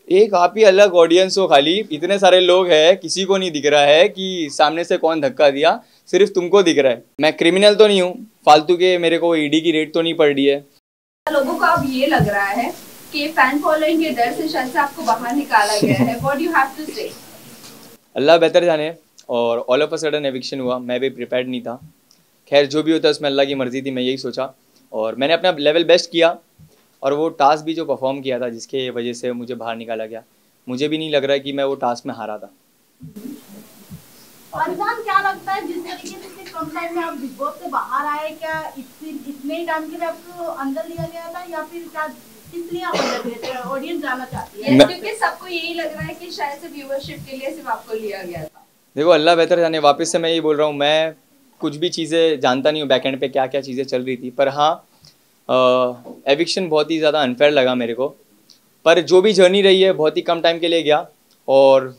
एक आप ही अलग ऑडियंस हो, खाली इतने सारे लोग हैं, किसी को नहीं दिख रहा है कि सामने से कौन धक्का दिया, सिर्फ तुमको दिख रहा है। मैं क्रिमिनल तो नहीं हूँ, फालतू के मेरे को ईडी की रेट तो नहीं पड़ रही है। लोगों को अब ये लग रहा है कि फैन फॉलोइंग के डर से शायद से आपको बाहर निकाला गया है। What do you have to say? Allah बेहतर जाने। और all of a sudden eviction हुआ, मैं भी प्रिपेयर्ड नहीं था। खैर जो भी होता है उसमें अल्लाह की मर्जी थी, मैं यही सोचा और मैंने अपना लेवल बेस्ट किया। और वो टास्क भी जो परफॉर्म किया था जिसके वजह से मुझे बाहर निकाला गया, मुझे भी नहीं लग रहा है कि मैं वो टास्क में हारा था। अरमान, क्या लगता है जिस तरीके से इतने कम टाइम में आप बिग बॉस से बाहर आए, क्या इतने ही टाइम के लिए आपको अंदर लिया गया था या फिर क्या किस लिए आप अंदर गए थे? ऑडियंस जानना चाहती है। क्योंकि सबको यही लग रहा है कि शायद से व्यूअरशिप के लिए सिर्फ आपको लिया गया था। देखो अल्लाह बेहतर जाने, वापस से मैं यही बोल रहा हूँ, मैं कुछ भी चीज़ें जानता नहीं हूँ बैक एंड पे क्या क्या चीज़ें चल रही थी। पर हाँ, एविक्शन बहुत ही ज़्यादा अनफेयर लगा मेरे को। पर जो भी जर्नी रही है बहुत ही कम टाइम के लिए गया और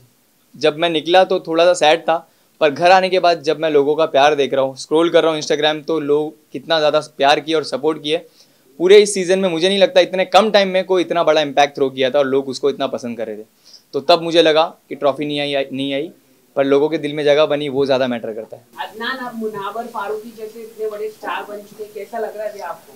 जब मैं निकला तो थोड़ा सा सैड था। पर घर आने के बाद जब मैं लोगों का प्यार देख रहा हूँ, स्क्रॉल कर रहा हूँ इंस्टाग्राम, तो लोग कितना ज़्यादा प्यार किए और सपोर्ट किए। पूरे इस सीज़न में मुझे नहीं लगता इतने कम टाइम में कोई इतना बड़ा इम्पैक्ट थ्रो किया था और लोग उसको इतना पसंद कर रहे थे। तो तब मुझे लगा कि ट्रॉफी नहीं आई, पर लोगों के दिल में जगह बनी, वो ज़्यादा मैटर करता है। अदनान, आप मुनावर फारूकी जैसे इतने बड़े स्टार बन चुके, कैसा लग रहा है आपको?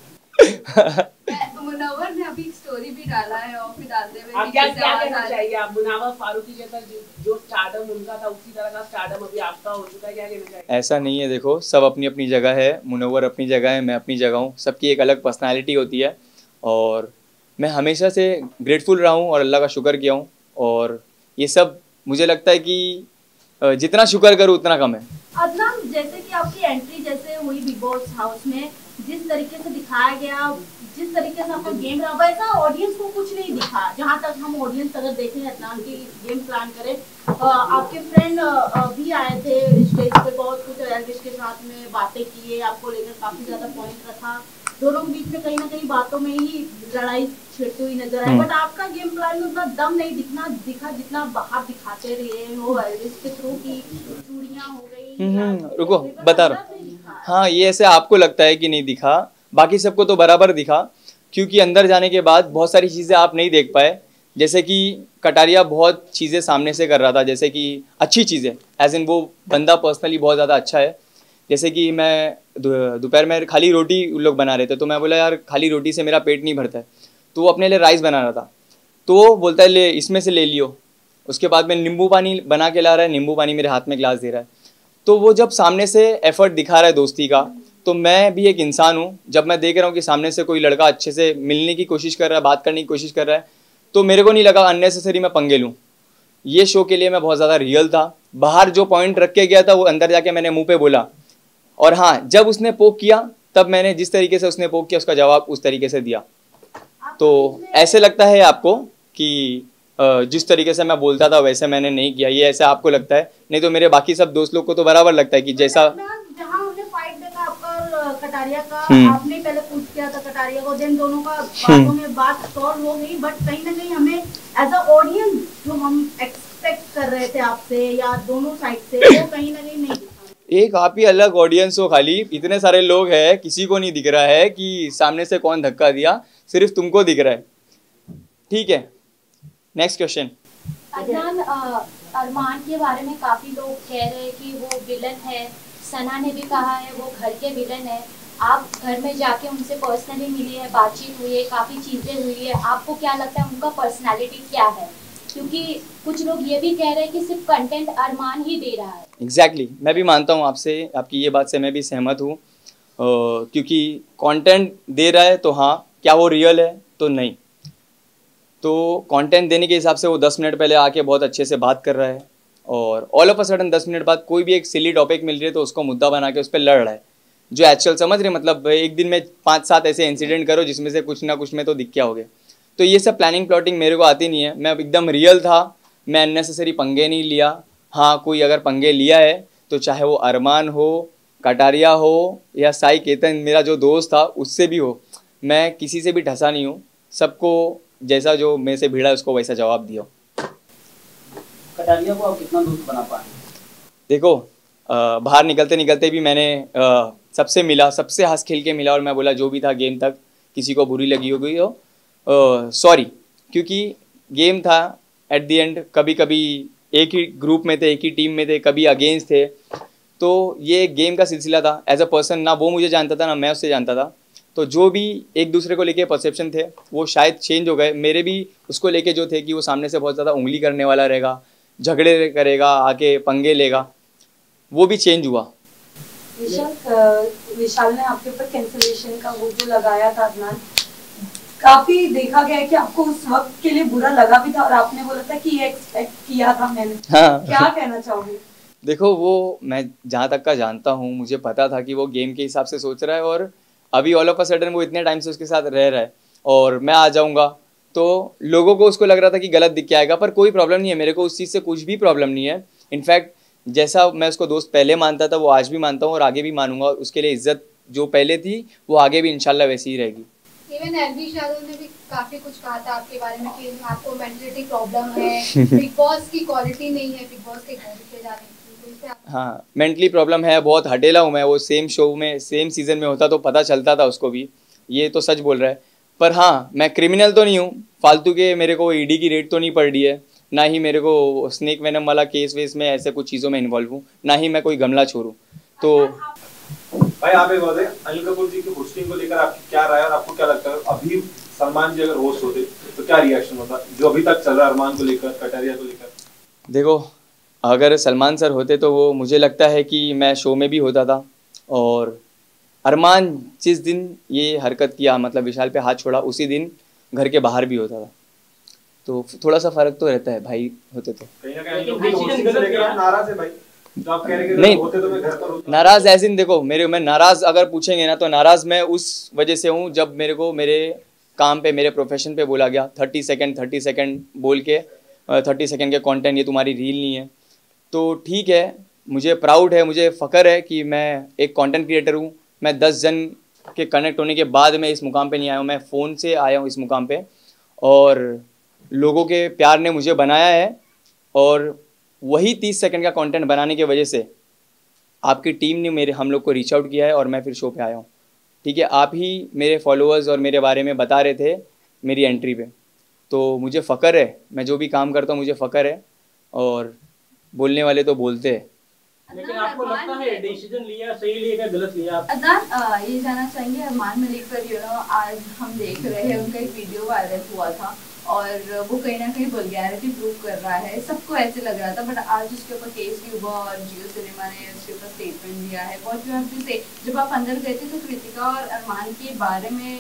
मुनव्वर ने अभी एक स्टोरी भी डाला है और फिर डालते हुए आप क्या कहना चाहिए? आप मुनावर फारूकी जैसा जो स्टारडम उनका था उसी तरह का स्टारडम अभी आपका हो चुका है, क्या कहना चाहिए? ऐसा नहीं है, देखो सब अपनी अपनी जगह है, मुनव्वर अपनी जगह है, मैं अपनी जगह हूँ, सबकी एक अलग पर्सनालिटी होती है। और मैं हमेशा से ग्रेटफुल रहा हूँ और अल्लाह का शुक्र किया हूँ। और ये सब मुझे लगता है कि जितना शुक्र करूँ उतना कम है। अदनान, जैसे कि आपकी एंट्री जैसे हुई बिग बॉस हाउस में, जिस तरीके से दिखाया गया, जिस तरीके से आपका गेम रहा, वैसा ऑडियंस को कुछ नहीं दिखा। जहां तक हम ऑडियंस अगर देखें अदनान की गेम प्लान करें, आपके फ्रेंड भी आए थे स्टेज पे, बहुत कुछ एल्विश के साथ में बातें किए, आपको लेकर काफी ज्यादा पॉइंट रखा। दोनों के बीच में कहीं ना कहीं बातों में ही लड़ाई छिड़ती हुई नजर आई। बट आपका गेम प्लान में उतना दम नहीं दिखा जितना बाहर दिखाते रहे हो एल्विश के थ्रू की चूड़ियां हो गई। रुको बता रहा हूँ। हाँ, ये ऐसे आपको लगता है कि नहीं दिखा, बाकी सबको तो बराबर दिखा। क्योंकि अंदर जाने के बाद बहुत सारी चीज़ें आप नहीं देख पाए। जैसे कि कटारिया बहुत चीज़ें सामने से कर रहा था, जैसे कि अच्छी चीज़ें, एज इन वो बंदा पर्सनली बहुत ज़्यादा अच्छा है। जैसे कि मैं दोपहर में खाली रोटी उन लोग बना रहे थे, तो मैं बोला यार खाली रोटी से मेरा पेट नहीं भरता है, तो वो अपने लिए राइस बना रहा था। तो वो बोलता है ले इसमें से ले लियो। उसके बाद में नींबू पानी बना के ला रहा है, नींबू पानी मेरे हाथ में ग्लास दे रहा है। तो वो जब सामने से एफर्ट दिखा रहा है दोस्ती का, तो मैं भी एक इंसान हूँ, जब मैं देख रहा हूँ कि सामने से कोई लड़का अच्छे से मिलने की कोशिश कर रहा है, बात करने की कोशिश कर रहा है, तो मेरे को नहीं लगा अननेसेसरी मैं पंगे लूँ। ये शो के लिए मैं बहुत ज़्यादा रियल था। बाहर जो पॉइंट रख के गया था वो अंदर जाके मैंने मुंह पे बोला। और हाँ, जब उसने पोक किया तब मैंने जिस तरीके से उसने पोक किया उसका जवाब उस तरीके से दिया। तो ऐसे लगता है आपको कि जिस तरीके से मैं बोलता था वैसे मैंने नहीं किया, ये ऐसे आपको लगता है, नहीं तो मेरे बाकी सब दोस्त लोग को तो बराबर लगता है कि जैसा जहाँ उन्हें फाइट देखा आपका और कटारिया का, आपने पहले पूछ किया था कटारिया को, देन दोनों का बातों में बात सॉल्व हो गई। बट कहीं ना कहीं हमें एज अ ऑडियंस जो हम एक्सपेक्ट कर रहे थे आपसे या दोनों साइड से, वो कहीं ना कहीं नहीं दिखा। एक आप ही अलग ऑडियंस हो, खाली इतने सारे लोग हैं, किसी को नहीं दिख रहा है कि सामने से कौन धक्का दिया, सिर्फ तुमको दिख रहा है। ठीक है, नेक्स्ट क्वेश्चन। अदनान, अरमान के बारे में काफी लोग कह रहे हैं कि वो विलन है, सना ने भी कहा है वो घर के विलन है। आप घर में जाके उनसे पर्सनली मिले हैं, बातचीत हुई है, काफी चीजें हुई है, आपको क्या लगता है उनका पर्सनालिटी क्या है? क्योंकि कुछ लोग ये भी कह रहे हैं कि सिर्फ कंटेंट अरमान ही दे रहा है। एग्जैक्टली, मैं भी मानता हूँ आपसे, आपकी ये बात से मैं भी सहमत हूँ। क्योंकि कंटेंट दे रहा है तो हाँ, क्या वो रियल है? तो नहीं। तो कंटेंट देने के हिसाब से वो 10 मिनट पहले आके बहुत अच्छे से बात कर रहा है और all of a sudden 10 minute बाद कोई भी एक सिली टॉपिक मिल रही है तो उसको मुद्दा बना के उस पर लड़ रहा है, जो एक्चुअल समझ रहे, मतलब एक दिन में 5-7 ऐसे इंसिडेंट करो जिसमें से कुछ ना कुछ में तो दिख क्या हो गया। तो ये सब प्लानिंग प्लॉटिंग मेरे को आती नहीं है, मैं एकदम रियल था, मैं अननेसेसरी पंगे नहीं लिया। हाँ, कोई अगर पंगे लिया है तो चाहे वो अरमान हो, कटारिया हो या साई केतन मेरा जो दोस्त था उससे भी हो, मैं किसी से भी ढसा नहीं हूँ। सबको जैसा जो मेरे से भिड़ा उसको वैसा जवाब दिया। कटारिया को आप कितना दोस्त बना पाए? देखो, बाहर निकलते निकलते भी मैंने सबसे मिला, सबसे हंस खेल के मिला और मैं बोला जो भी था गेम तक किसी को बुरी लगी हो गई हो सॉरी। क्योंकि गेम था एट द एंड, कभी कभी एक ही ग्रुप में थे, एक ही टीम में थे, कभी अगेंस्ट थे, तो ये गेम का सिलसिला था। एज अ पर्सन ना वो मुझे जानता था ना मैं उससे जानता था, तो जो भी एक दूसरे को लेके परसेप्शन थे वो शायद चेंज हो गए। मेरे भी उसको लेके जो थे कि वो सामने से बहुत ज़्यादा उंगली करने वाला रहेगा, झगड़े करेगा, आके पंगे लेगा, वो भी चेंज हुआ। विशाल ने आपके ऊपर कैंसलेशन का वो जो लगाया था अदनान, काफी देखा गया है कि आपको उस वक्त के लिए बुरा लगा भी था और आपने बोला था कि ये एक्सपेक्ट किया था मैंने। हाँ। क्या कहना चाहोगे? देखो वो मैं जहाँ तक का जानता हूँ, मुझे पता था कि वो गेम के हिसाब से सोच रहा है, और अभी ऑल ऑफ अ सडन वो इतने टाइम से उसके साथ रह रहा है और मैं आ जाऊँगा तो लोगों को उसको लग रहा था कि गलत दिख के आएगा, पर कोई प्रॉब्लम नहीं है, मेरे को उस चीज़ से कुछ भी प्रॉब्लम नहीं है। इनफैक्ट जैसा मैं उसको दोस्त पहले मानता था वो आज भी मानता हूँ और आगे भी मानूंगा। उसके लिए इज्जत जो पहले थी वो आगे भी इंशाल्लाह वैसी ही रहेगी। इवन एलवी शादू ने भी काफी कुछ कहा था आपके बारे में कि आपको मेंटलिटी प्रॉब्लम है, बिग बॉस की क्वालिटी नहीं है बिग बॉस के घर पे जाने की। हाँ, मेंटली प्रॉब्लम है, बहुत हटेला हूँ मैं। वो सेम शो में सेम सीजन में होता तो पता चलता था उसको भी, ये तो सच बोल रहा है। पर हाँ, मैं क्रिमिनल तो नहीं हूँ, फालतू के मेरे को ईडी की रेड तो नहीं पड़ रही है, ना ही मेरे को स्नेक वेनम वाला केस वेस में ऐसे कुछ चीज़ों में इन्वॉल्व हूँ, ना ही मैं कोई गमला छोड़ हूँ। तो भाई आप एक बात है, अनिल कपूर जी की होस्टिंग को लेकर आपकी क्या राय है और आपको क्या लगता है अभी सलमान जी अगर होस्ट होते तो क्या रिएक्शन होता, जो अभी तक चल रहा है अरमान को लेकर, कटारिया को लेकर? देखो, अगर सलमान सर होते तो वो मुझे लगता है कि मैं शो में भी होता था, और अरमान जिस दिन ये हरकत किया, मतलब विशाल पे हाथ छोड़ा, उसी दिन घर के बाहर भी होता था। तो थोड़ा सा फर्क तो रहता है भाई, होते तो। कहीं ना कहीं लोग होस्टिंग से लेकर आप नाराज है भाई, तो आप कह रहे हैं कि नहीं, होते तो मैं घर पर होता। नाराज ऐसे ही देखो, मैं नाराज अगर पूछेंगे ना तो नाराज मैं उस वजह से हूँ जब मेरे को मेरे काम पे, मेरे प्रोफेशन पे बोला गया 30 सेकंड बोल के 30 सेकंड के कंटेंट, ये तुम्हारी रील नहीं है। तो ठीक है, मुझे प्राउड है, मुझे फ़ख्र है कि मैं एक कंटेंट क्रिएटर हूँ। मैं 10 जन के कनेक्ट होने के बाद मैं इस मुकाम पे नहीं आया हूँ, मैं फ़ोन से आया हूँ इस मुकाम पे, और लोगों के प्यार ने मुझे बनाया है। और वही 30 सेकंड का कंटेंट बनाने की वजह से आपकी टीम ने हम लोग को रीच आउट किया है और मैं फिर शो पे आया हूँ। ठीक है, आप ही मेरे फॉलोअर्स और मेरे बारे में बता रहे थे मेरी एंट्री पे, तो मुझे फ़ख्र है, मैं जो भी काम करता हूँ मुझे फ़ख्र है, और बोलने वाले तो बोलते हैं। लेकिन आपको लगता है डिसीजन लिया सही लिया गलत लिया? अदनान ये जानना चाहेंगे अरमान मलिक पर आज हम देख रहे हैं उनका एक वीडियो वायरल हुआ था और वो कहीं ना कहीं वल्गैरिटी प्रूव कर रहा है, सबको ऐसे लग रहा था, बट आज उसके ऊपर केस भी हुआ और जियो सिनेमा ने उसके ऊपर स्टेटमेंट दिया है। व्हाट यू हैव टू से, जब आप अंदर गए थे तो कृतिका और अरमान के बारे में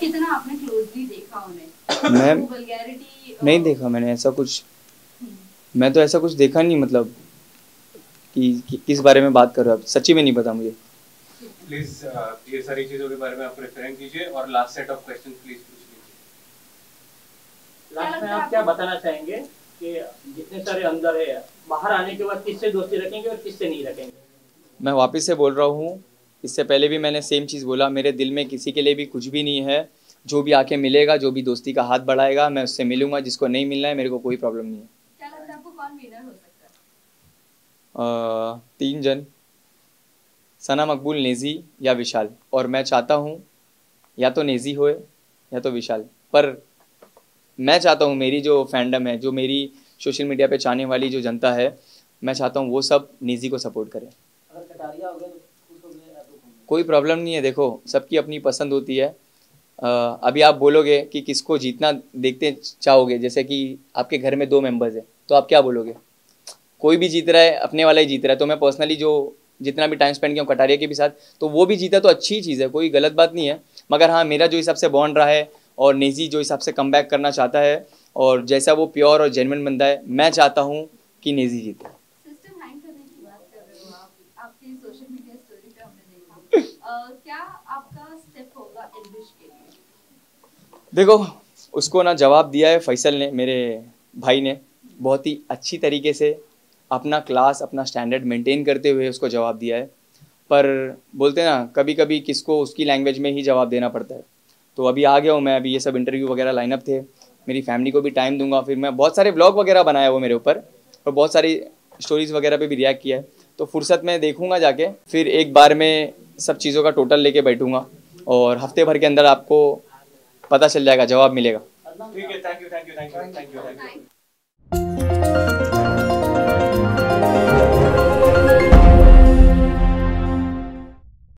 कितना आपने क्लोजली देखा उन्हें? मैं वल्गैरिटी नहीं देखा मैंने ऐसा कुछ, मैं तो ऐसा कुछ देखा नहीं, मतलब कि किस बारे में बात कर रहे हो आप, सच्ची में नहीं पता मुझे। प्लीज ये सारी चीजों के बारे में आप रेफरेंस कीजिए और last set of question please पूछ लीजिए। लास्ट में आप क्या बताना चाहेंगे कि जितने सारे अंदर है, बाहर आने के बाद किससे दोस्ती रखेंगे और किससे नहीं रखेंगे? मैं वापस से बोल रहा हूँ, इससे पहले भी मैंने सेम चीज़ बोला, मेरे दिल में किसी के लिए भी कुछ भी नहीं है। जो भी आके मिलेगा, जो भी दोस्ती का हाथ बढ़ाएगा, मैं उससे मिलूंगा। जिसको नहीं मिलना है मेरे को कोई प्रॉब्लम नहीं है। क्या लगता है आपको कौन विनर हो सकता है? 3 जन, सना मकबूल, नेजी या विशाल, और मैं चाहता हूँ या तो नेजी होए या तो विशाल, पर मैं चाहता हूँ मेरी जो फैंडम है, जो मेरी सोशल मीडिया पे चाहने वाली जो जनता है, मैं चाहता हूँ वो सब नेजी को सपोर्ट करे। अगर कटारिया हो गया तो कोई प्रॉब्लम नहीं है, देखो सबकी अपनी पसंद होती है। अभी आप बोलोगे कि किसको जीतना देखते चाहोगे, जैसे कि आपके घर में 2 मेंबर्स हैं, तो आप क्या बोलोगे? कोई भी जीत रहा है, अपने वाला ही जीत रहा है। तो मैं पर्सनली जो जितना भी टाइम स्पेंड किया हूँ कटारिया के भी साथ, तो वो भी जीता तो अच्छी चीज़ है, कोई गलत बात नहीं है। मगर हाँ, मेरा जो हिसाब से बॉन्ड रहा है और नेजी जो हिसाब से कम बैक करना चाहता है और जैसा वो प्योर और जेन्युइन बंदा है, मैं चाहता हूँ कि नेजी जीते। सिस्टम हैंग करने की बात कर रहे हो आप, आपकी सोशल मीडिया स्टोरी पे हमने देखा। क्या आपका स्टेप होगा एल्विश के लिए? देखो, उसको ना जवाब दिया है फैसल ने, मेरे भाई ने, बहुत ही अच्छी तरीके से अपना क्लास, अपना स्टैंडर्ड मेंटेन करते हुए उसको जवाब दिया है। पर बोलते हैं ना, कभी कभी किसको उसकी लैंग्वेज में ही जवाब देना पड़ता है। तो अभी आ गया हूँ मैं, अभी ये सब इंटरव्यू वगैरह लाइनअप थे, मेरी फैमिली को भी टाइम दूंगा। फिर मैं बहुत सारे व्लॉग वगैरह बनाया वो मेरे ऊपर, और बहुत सारी स्टोरीज़ वगैरह पे भी रिएक्ट किया है। तो फुर्सत में देखूंगा जाके, फिर एक बार में सब चीज़ों का टोटल लेके बैठूंगा और हफ्ते भर के अंदर आपको पता चल जाएगा, जवाब मिलेगा। ना। ठीक है, थैंक यू।